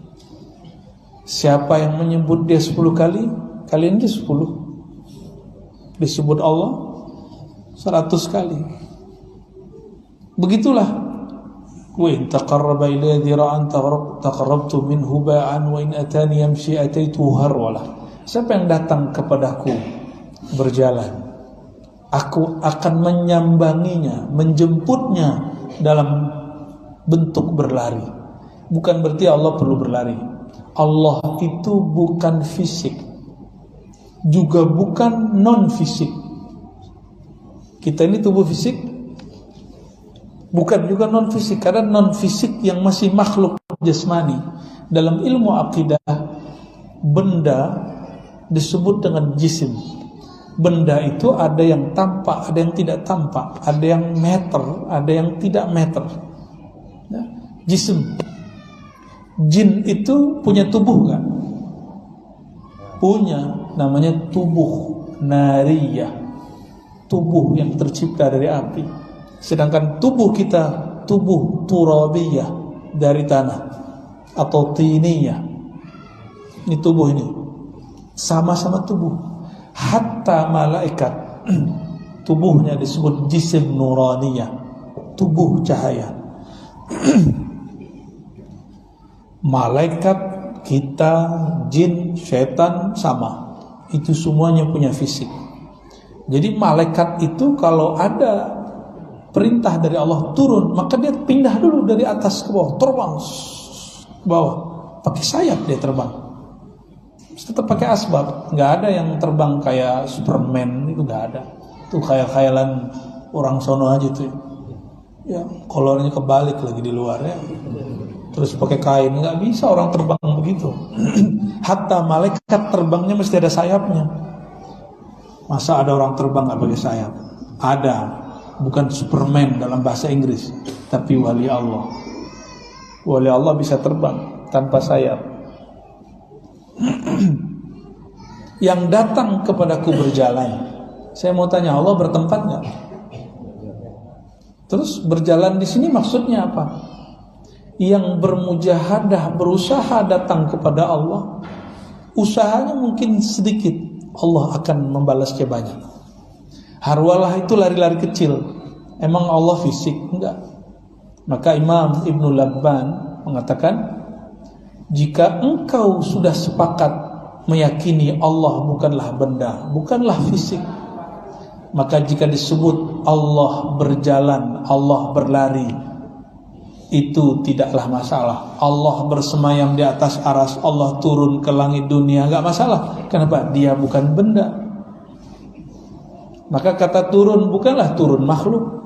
Siapa yang menyebut dia 10 kali, kalian dia 10. Disebut Allah 100 kali. Begitulah. Wa in taqarraba ilayya dhira'an taqarrabtu minhu ba'an wa in atani yamshi ataituhu harwala. Siapa yang datang kepadaku berjalan, aku akan menyambanginya, menjemputnya dalam bentuk berlari. Bukan berarti Allah perlu berlari. Allah itu bukan fisik, juga bukan non-fisik. Kita ini tubuh fisik, bukan juga non-fisik. Karena non-fisik yang masih makhluk jasmani, dalam ilmu akidah, benda disebut dengan jisim. Benda itu ada yang tampak, ada yang tidak tampak, ada yang meter, ada yang tidak meter. Nah, jisim. Jin itu punya tubuh kan? Punya, namanya tubuh nariyah, tubuh yang tercipta dari api. Sedangkan tubuh kita, tubuh turabiyah, dari tanah atau tiniyah. Ini tubuh ini sama-sama tubuh. Hatta malaikat tubuhnya disebut jisim nuraniyah, tubuh cahaya. Malaikat, kita, jin, setan sama. Itu semuanya punya fisik. Jadi malaikat itu kalau ada perintah dari Allah turun, maka dia pindah dulu dari atas ke bawah, terbang ke bawah, pakai sayap dia terbang. Tetap pakai asbab. Nggak ada yang terbang kayak Superman, itu nggak ada. Itu khayal-khayalan orang sono aja tuh. Ya, kolornya kebalik lagi di luar ya. Terus pakai kain, nggak bisa orang terbang begitu. Hatta malaikat terbangnya mesti ada sayapnya. Masa ada orang terbang nggak pakai sayap? Ada, bukan Superman dalam bahasa Inggris, tapi wali Allah. Wali Allah bisa terbang tanpa sayap. Yang datang kepadaku berjalan. Saya mau tanya, Allah bertempat nggak? Terus berjalan di sini maksudnya apa? Yang bermujahadah, berusaha datang kepada Allah, usahanya mungkin sedikit, Allah akan membalasnya banyak. Harwalah itu lari-lari kecil. Emang Allah fisik? Enggak. Maka Imam Ibnu Labban mengatakan, jika engkau sudah sepakat meyakini Allah bukanlah benda, bukanlah fisik, maka jika disebut Allah berjalan, Allah berlari, itu tidaklah masalah. Allah bersemayam di atas aras, Allah turun ke langit dunia, enggak masalah. Kenapa? Dia bukan benda. Maka kata turun bukanlah turun makhluk.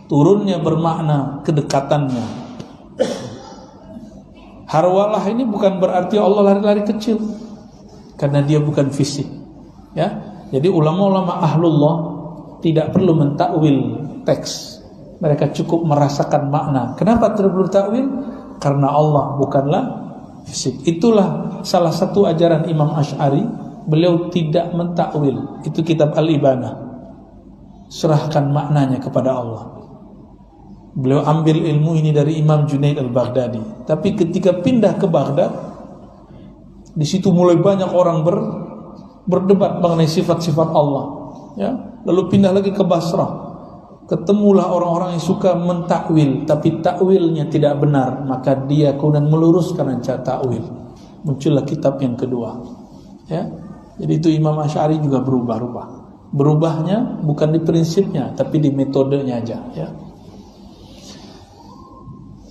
Turunnya bermakna kedekatannya. Harwalah ini bukan berarti Allah lari-lari kecil, karena dia bukan fisik. Ya, jadi ulama-ulama ahlullah tidak perlu mentakwil teks. Mereka cukup merasakan makna. Kenapa tidak perlu takwil? Karena Allah bukanlah fisik. Itulah salah satu ajaran Imam Asy'ari. Beliau tidak mentakwil. Itu kitab Al-Ibanah. Serahkan maknanya kepada Allah. Beliau ambil ilmu ini dari Imam Junaid Al-Baghdadi. Tapi ketika pindah ke Baghdad, di situ mulai banyak orang berdebat mengenai sifat-sifat Allah. Ya, lalu pindah lagi ke Basrah. Ketemulah orang-orang yang suka mentakwil, tapi takwilnya tidak benar, maka dia kemudian meluruskan cara takwil. Muncullah kitab yang kedua. Ya, jadi itu Imam Asy'ari juga berubah-ubah. Berubahnya bukan di prinsipnya, tapi di metodenya aja. Ya.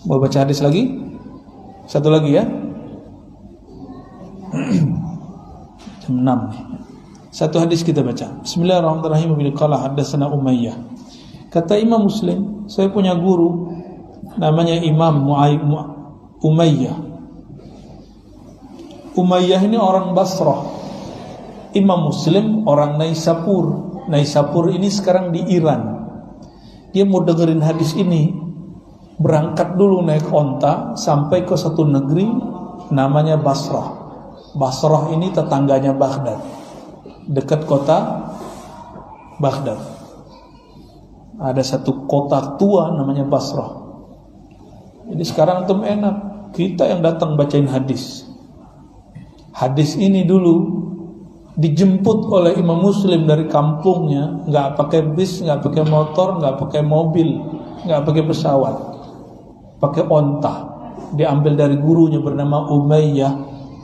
Mau baca hadis lagi? Satu lagi ya. Jam 6 nih. Satu hadis kita baca. Bismillahirrahmanirrahim. Qala haddatsana Umayyah. Kata Imam Muslim, saya punya guru namanya Imam Umayyah. Umayyah ini orang Basrah. Imam Muslim orang Naisapur. Naisapur ini sekarang di Iran. Dia mau dengerin hadis ini, berangkat dulu naik onta sampai ke satu negeri namanya Basrah. Basrah ini tetangganya Baghdad, dekat kota Baghdad. Ada satu kota tua namanya Basrah. Jadi sekarang tuh enak, kita yang datang bacain hadis. Hadis ini dulu dijemput oleh Imam Muslim dari kampungnya, nggak pakai bis, nggak pakai motor, nggak pakai mobil, nggak pakai pesawat, pakai onta. Diambil dari gurunya bernama Umayyah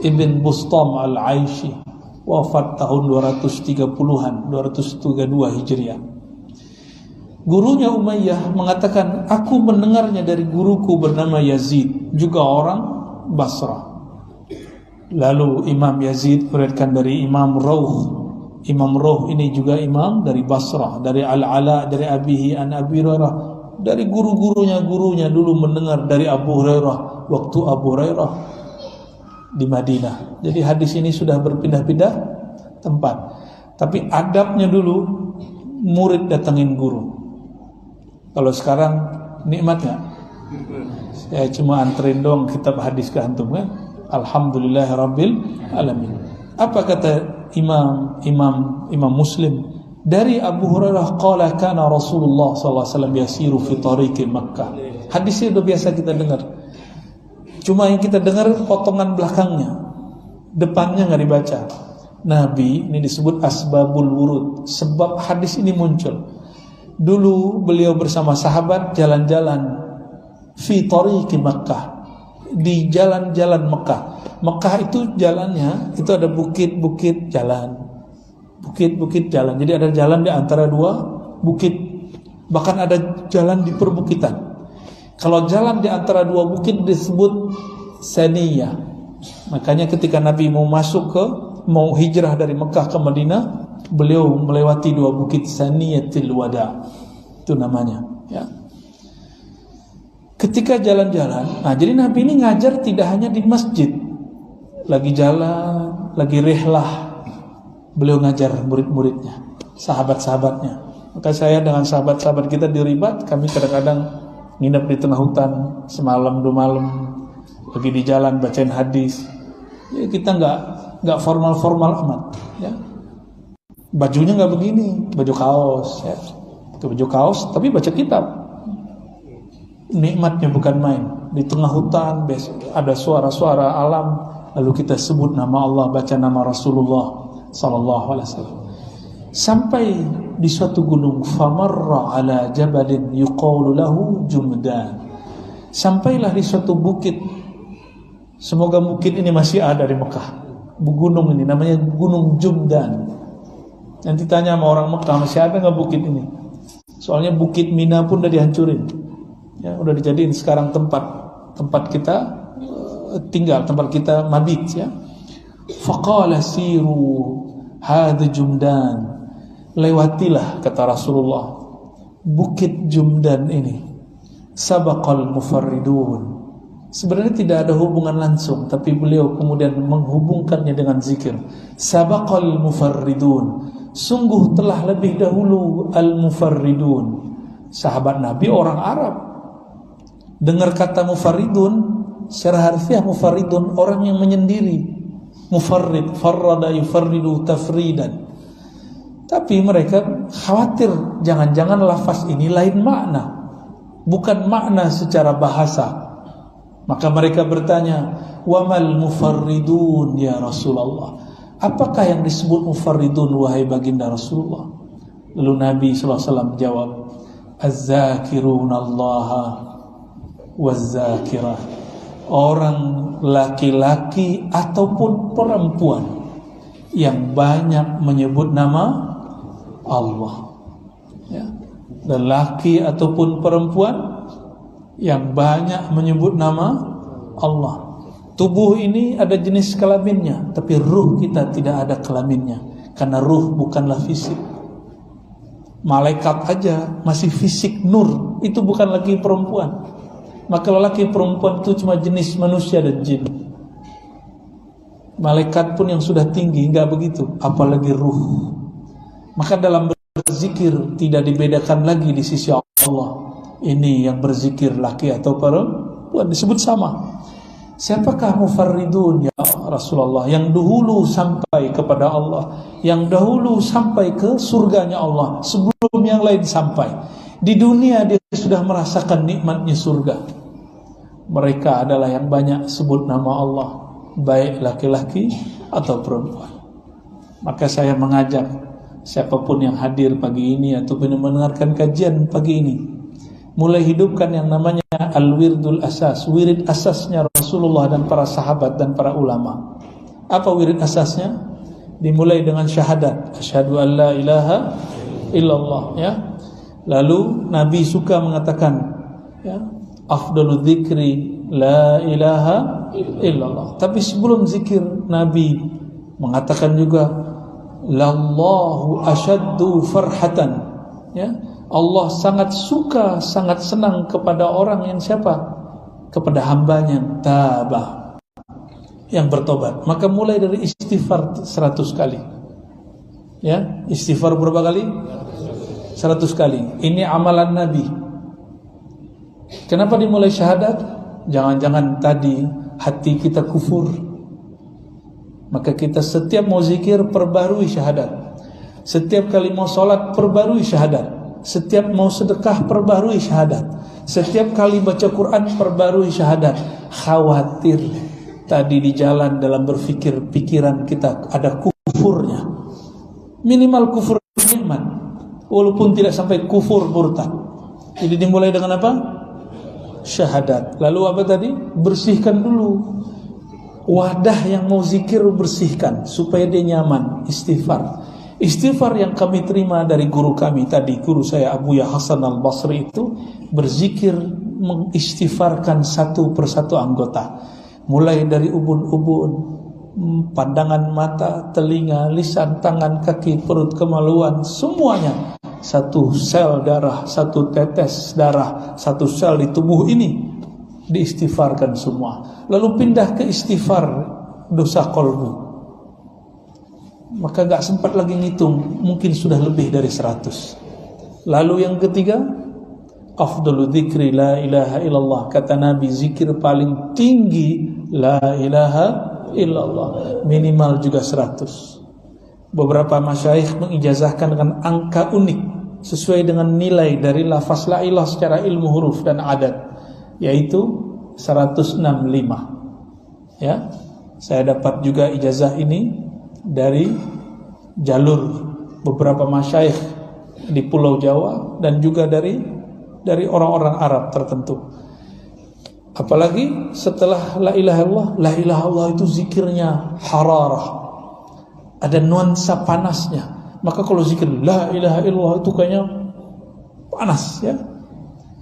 ibn Bustam al-Aishi, wafat tahun 230-an, 232 Hijriah. Gurunya Umayyah mengatakan, aku mendengarnya dari guruku bernama Yazid, juga orang Basrah. Lalu Imam Yazid meriwayatkan dari Imam Rawh. Imam Rawh ini juga imam dari Basrah, dari Al-Ala, dari Abihi an Abi Hurairah, dari gurunya dulu mendengar dari Abu Hurairah waktu Abu Hurairah di Madinah. Jadi hadis ini sudah berpindah-pindah tempat. Tapi adabnya dulu murid datangin guru. Kalau sekarang nikmat nggak? Saya cuma anterin dong kitab hadis ke antum kan? Alhamdulillahirabbil alamin. Apa kata Imam Muslim dari Abu Hurairah, qala kana Rasulullah sallallahu alaihi wasallam yasiru fi tariqi Makkah. Hadisnya udah biasa kita dengar. Cuma yang kita dengar potongan belakangnya. Depannya enggak dibaca. Nabi ini disebut asbabul wurud, sebab hadis ini muncul. Dulu beliau bersama sahabat jalan-jalan fi tariqi Makkah, di jalan-jalan Mekah. Mekah itu jalannya itu ada bukit-bukit jalan. Bukit-bukit jalan. Jadi ada jalan di antara dua bukit. Bahkan ada jalan di perbukitan. Kalau jalan di antara dua bukit disebut saniyah. Makanya ketika Nabi mau hijrah dari Mekah ke Madinah, beliau melewati dua bukit Saniyatil Wada. Itu namanya, ya. Ketika jalan-jalan, nah jadi Nabi ini ngajar tidak hanya di masjid. Lagi jalan, lagi rihlah, beliau ngajar murid-muridnya, sahabat-sahabatnya. Maka saya dengan sahabat-sahabat kita di Ribat, kami kadang-kadang nginep di tengah hutan semalam 2 malam, lagi di jalan bacain hadis. Ya, kita nggak formal-formal amat, ya. Bajunya nggak begini, baju kaos, ya. Baju kaos, tapi baca kitab. Nikmatnya bukan main. Di tengah hutan ada suara-suara alam, lalu kita sebut nama Allah, baca nama Rasulullah sallallahu alaihi wasallam. Sampai di suatu gunung, famarra ala jabalin yuqalu lahu Jumdan. Sampailah di suatu bukit. Semoga bukit ini masih ada di Mekah. Gunung ini namanya Gunung Jumdan. Nanti tanya sama orang Mekah, masih ada nggak bukit ini? Soalnya bukit Mina pun udah dihancurin. Ya, udah dijadiin sekarang tempat kita tinggal, tempat kita mabit, ya. Faqala siru hadha Jumdan. Lewatilah, kata Rasulullah, bukit Jumdan ini. Sabaqal mufarridun. Sebenarnya tidak ada hubungan langsung, tapi beliau kemudian menghubungkannya dengan zikir. Sabaqal mufarridun. Sungguh telah lebih dahulu al-mufarridun. Sahabat Nabi orang Arab. Dengar kata mufarridun, secara harfiah mufarridun orang yang menyendiri. Mufarrid, farrada yufarridu tafridan. Tapi mereka khawatir jangan-jangan lafaz ini lain makna, bukan makna secara bahasa. Maka mereka bertanya, wamal mufarridun ya Rasulullah? Apakah yang disebut mufarridun wahai baginda Rasulullah? Lalu Nabi SAW menjawab, az-zakirunallaha waz-zakirah. Orang laki-laki ataupun perempuan yang banyak menyebut nama Allah, ya. Lelaki ataupun perempuan yang banyak menyebut nama Allah. Tubuh ini ada jenis kelaminnya, tapi ruh kita tidak ada kelaminnya, karena ruh bukanlah fisik. Malaikat aja masih fisik nur, itu bukan lagi perempuan. Maka lelaki perempuan itu cuma jenis manusia dan jin. Malaikat pun yang sudah tinggi enggak begitu, apalagi ruh. Maka dalam berzikir tidak dibedakan lagi di sisi Allah. Ini yang berzikir laki atau perempuan disebut sama. Siapakah mufarridun ya Rasulullah? Yang dahulu sampai kepada Allah, yang dahulu sampai ke surganya Allah sebelum yang lain sampai. Di dunia dia sudah merasakan nikmatnya surga. Mereka adalah yang banyak sebut nama Allah, baik laki-laki atau perempuan. Maka saya mengajak siapapun yang hadir pagi ini ataupun yang mendengarkan kajian pagi ini, mulai hidupkan yang namanya al-wirdul asas, wirid asasnya Rasulullah dan para sahabat dan para ulama. Apa wirid asasnya? Dimulai dengan syahadat, asyhadu an la ilaha illallah, ya. Lalu Nabi suka mengatakan, ya, afdalu dzikri la ilaha illallah. Tapi sebelum zikir Nabi mengatakan juga, lallahu asyaddu farhatan, ya, Allah sangat suka, sangat senang kepada orang yang siapa? Kepada hambanya tabah, yang bertobat. Maka mulai dari istighfar 100 kali. Ya, istighfar berapa kali? 100 kali. Ini amalan Nabi. Kenapa dimulai syahadat? Jangan-jangan tadi hati kita kufur. Maka kita setiap mau zikir perbarui syahadat. Setiap kali mau sholat perbarui syahadat. Setiap mau sedekah perbarui syahadat. Setiap kali baca Quran perbarui syahadat. Khawatir tadi di jalan dalam berpikir, pikiran kita ada kufurnya. Minimal kufur nikmat, walaupun tidak sampai kufur murtad. Jadi dimulai dengan apa? Syahadat. Lalu apa tadi? Bersihkan dulu wadah yang mau zikir, bersihkan supaya dia nyaman. Istighfar. Istighfar yang kami terima dari guru kami tadi, guru saya Abuya Hasan Al-Basri itu berzikir mengistighfarkan satu persatu anggota, mulai dari ubun-ubun, pandangan mata, telinga, lisan, tangan, kaki, perut, kemaluan, semuanya. Satu sel darah, satu tetes darah, satu sel di tubuh ini diistighfarkan semua. Lalu pindah ke istighfar dosa qalbu. Maka gak sempat lagi ngitung, mungkin sudah lebih dari 100. Lalu yang ketiga, afdalu dzikri la ilaha illallah. Kata Nabi, zikir paling tinggi la ilaha illallah, minimal juga 100. Beberapa masyayikh mengijazahkan dengan angka unik sesuai dengan nilai dari lafaz la ilah secara ilmu huruf dan adat, yaitu 165. Ya, saya dapat juga ijazah ini dari jalur beberapa masyayikh di Pulau Jawa dan juga dari orang-orang Arab tertentu. Apalagi setelah la ilaha illallah, la ilaha illallah itu zikirnya hararah, ada nuansa panasnya. Maka kalau zikir la ilaha illallah itu kayaknya panas, ya.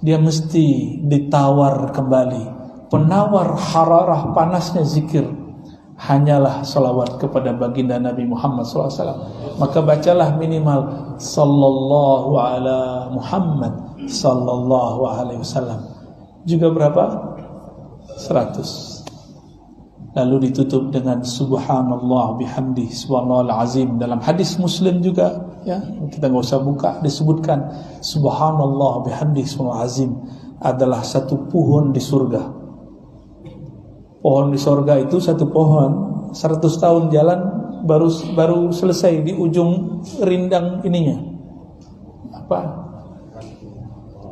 Dia mesti ditawar kembali. Penawar hararah panasnya zikir hanyalah salawat kepada baginda Nabi Muhammad SAW. Maka bacalah minimal sallallahu ala Muhammad sallallahu alaihi wasallam. Juga berapa? 100. Lalu ditutup dengan subhanallah bihamdi subhanallahal azim. Dalam hadis Muslim juga, ya, kita enggak usah buka, disebutkan subhanallah bihamdi subhanallahal azim adalah satu pohon di surga. Pohon di surga itu satu pohon 100 tahun jalan baru selesai di ujung rindang ininya. Apa?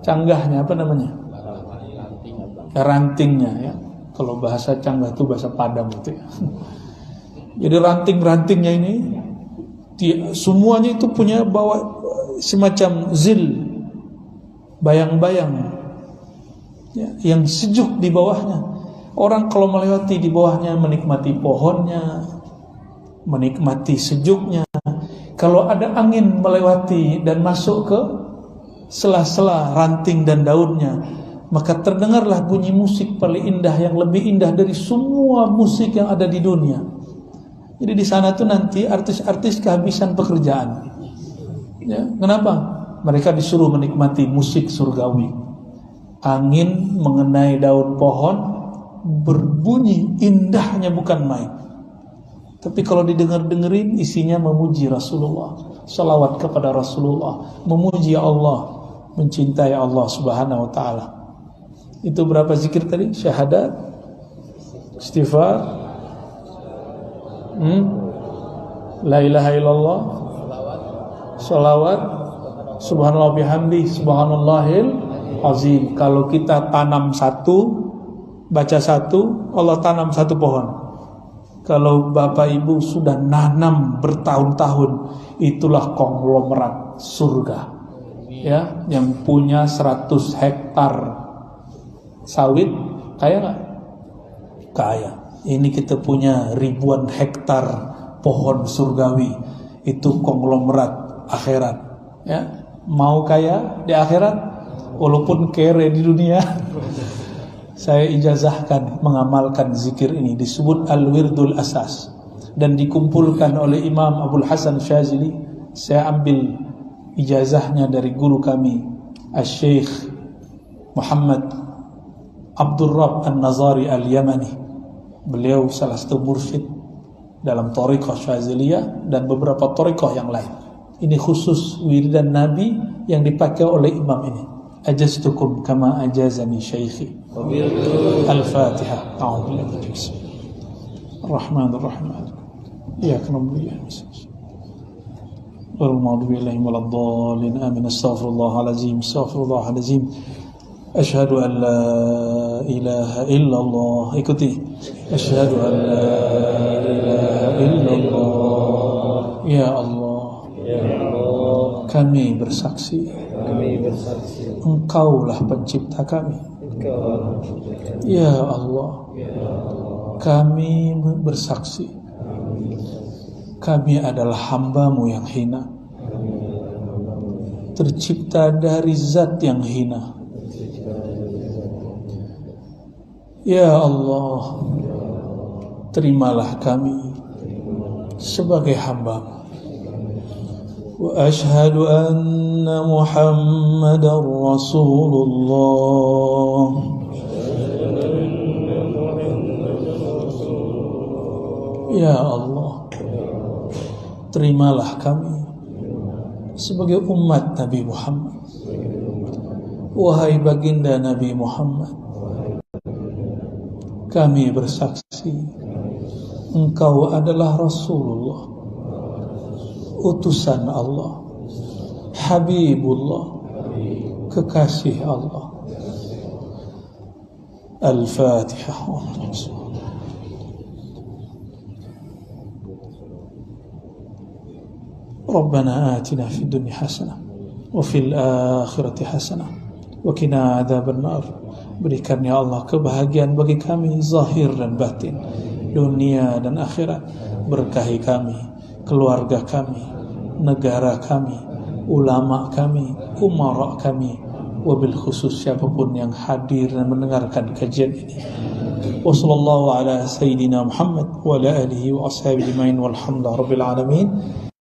Canggahnya apa namanya? Rantingnya, ya. Kalau bahasa canggah itu bahasa Padang itu, ya. Jadi ranting-rantingnya ini semuanya itu punya bawa semacam zil, bayang-bayang, ya, yang sejuk di bawahnya. Orang kalau melewati di bawahnya menikmati pohonnya, menikmati sejuknya. Kalau ada angin melewati dan masuk ke sela-sela ranting dan daunnya, maka terdengarlah bunyi musik paling indah, yang lebih indah dari semua musik yang ada di dunia. Jadi di sana tuh nanti artis-artis kehabisan pekerjaan. Ya, kenapa? Mereka disuruh menikmati musik surgawi. Angin mengenai daun pohon berbunyi indahnya bukan main. Tapi kalau didengar-dengerin isinya memuji Rasulullah, salawat kepada Rasulullah, memuji Allah, mencintai Allah Subhanahu wa taala. Itu berapa zikir tadi? Syahadat, istighfar, la ilaha illallah, salawat, subhanallah bihamdi, subhanallahil azim. Kalau kita tanam satu, baca satu, Allah tanam satu pohon. Kalau Bapak Ibu sudah nanam bertahun-tahun, itulah konglomerat surga, ya, yang punya 100 hektar sawit, kaya nggak? Kaya. Ini kita punya ribuan hektar pohon surgawi, itu konglomerat akhirat, ya. Mau kaya di akhirat, walaupun kere di dunia. Saya ijazahkan mengamalkan zikir ini, disebut Al-Wirdul Asas, dan dikumpulkan oleh Imam Abdul Hasan Syazili. Saya ambil ijazahnya dari guru kami Al-Syekh Muhammad Abdul Rabb An-Nazari Al-Yamani. Beliau salah satu mursyid dalam Thariqah Syaziliyah dan beberapa thariqah yang lain. Ini khusus wiridan Nabi yang dipakai oleh imam ini. Ajaztukum kama ajazani syaikhi. Al-Fatihah. A'udzubillahi minasyaitonir Ar-Rahmanir-Rahim. Iyyaka na'budu wa iyyaka nasta'in. Ghairil maghdubi 'alaihim waladdallin. Amin. Astaghfirullahalazim. Astaghfirullahalazim. Asyhadu an la ilaha illallah. Ikuti. Asyhadu an la ilaha illallah. Ya Allah, kami bersaksi, Engkaulah pencipta kami. Ya Allah, kami bersaksi, kami adalah hamba-Mu yang hina, tercipta dari zat yang hina. Ya Allah, terimalah kami sebagai hamba-Mu. Wa ashhadu anna Muhammadar Rasulullah. Ya Allah, terimalah kami sebagai umat Nabi Muhammad. Wahai baginda Nabi Muhammad, kami bersaksi Engkau adalah Rasulullah, utusan Allah, Habibullah, kekasih Allah. Al-Fatihah. Rabbana atina fid dunya hasanah wa fil akhirati hasanah wa qina adzaban nar. Berikan ya Allah kebahagiaan bagi kami zahir dan batin, dunia dan akhirat. Berkahi kami, keluarga kami, negara kami, ulama kami, umara kami, wabil khusus siapapun yang hadir dan mendengarkan kajian ini. Wassallallahu ala sayyidina Muhammad wa ala alihi wa ashabihi ajma'in walhamdulillahi rabbil alamin.